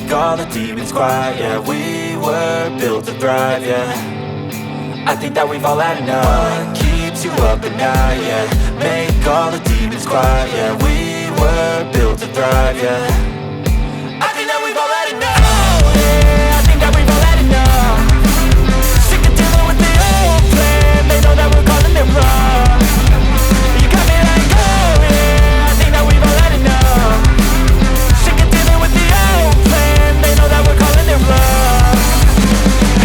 make all the demons quiet. Yeah, we were built to thrive, yeah. I think that we've all had enough. What keeps you up at night, yeah. Make all the demons quiet. Yeah, we were built to thrive, yeah. I think that we've all had enough. Oh yeah, I think that we've all had enough. Sick of dealing with the old plan. They know that we're calling it wrong. You got me like, oh yeah, I think that we've all had enough. Sick of dealing with the old plan. They know that we're calling it wrong.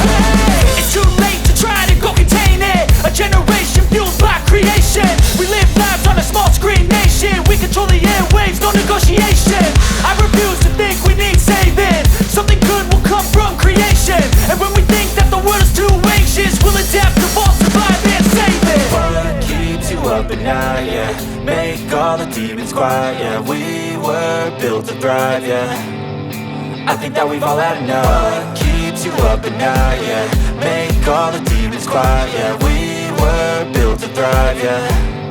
Hey, it's too late to try to go contain it. A generation fueled by creation. We live lives on a small screen nation. We control the airwaves, no negotiation. I refuse to think we need saving. Something good will come from creation. And when we think that the world is too anxious, we'll adapt, evolve, survive and save it. What keeps you up at night, yeah. Make all the demons quiet, yeah. We were built to thrive, yeah. I think that we've all had enough. What keeps you up at night, yeah. Make all the demons quiet, yeah. We were built to thrive, yeah.